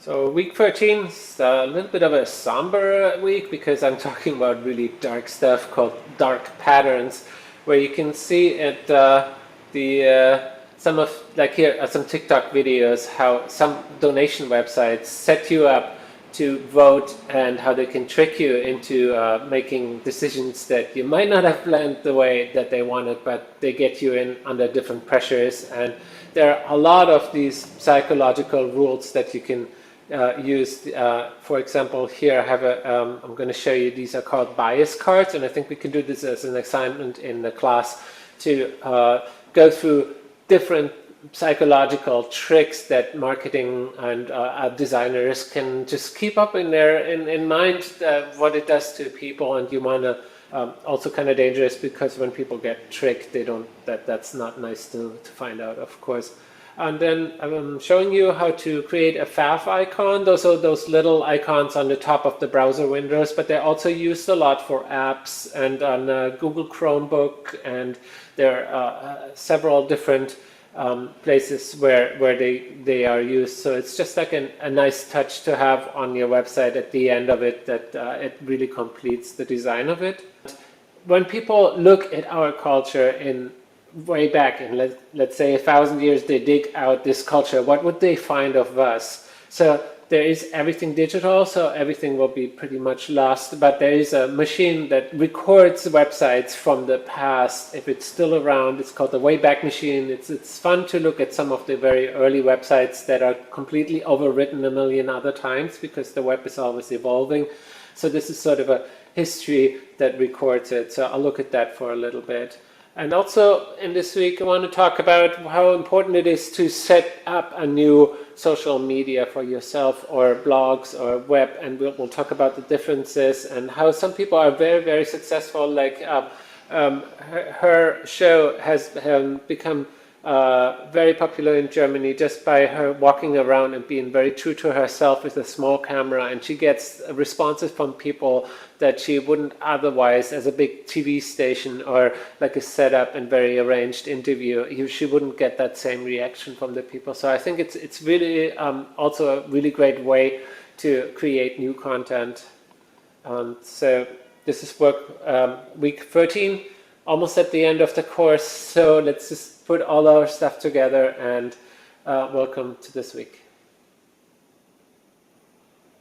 So week 13 is a little bit of a somber week because I'm talking about really dark stuff called dark patterns, where you can see at some of, like here are some TikTok videos, how some donation websites set you up to vote and how they can trick you into making decisions that you might not have planned the way that they wanted, but they get you in under different pressures. And there are a lot of these psychological rules that you can use. For example, here I have I'm going to show you, these are called bias cards, and I think we can do this as an assignment in the class to go through different psychological tricks that marketing and designers can just keep up in mind what it does to people. And you want to also kind of dangerous because when people get tricked, they don't, that's not nice to find out, of course. And then I'm showing you how to create a Fav icon. Those are those little icons on the top of the browser windows, but they're also used a lot for apps and on Google Chromebook, and there are several different places where they are used. So it's just like a nice touch to have on your website at the end of it, that it really completes the design of it. When people look at our culture in way back in, let's say 1,000 years, they dig out this culture, what would they find of us? So there is everything digital, so everything will be pretty much lost, but there is a machine that records websites from the past. If it's still around, it's called the Wayback Machine. It's fun to look at some of the very early websites that are completely overwritten a million other times because the web is always evolving. So this is sort of a history that records it. So I'll look at that for a little bit. And also in this week, I want to talk about how important it is to set up a new social media for yourself, or blogs or web, and we'll talk about the differences and how some people are very, very successful. Like her show has become very popular in Germany just by her walking around and being very true to herself with a small camera, and she gets responses from people that she wouldn't otherwise, as a big TV station or like a setup and very arranged interview, she wouldn't get that same reaction from the people. So I think it's really also a really great way to create new content. So this is week 13, almost at the end of the course. So let's just put all our stuff together, and welcome to this week.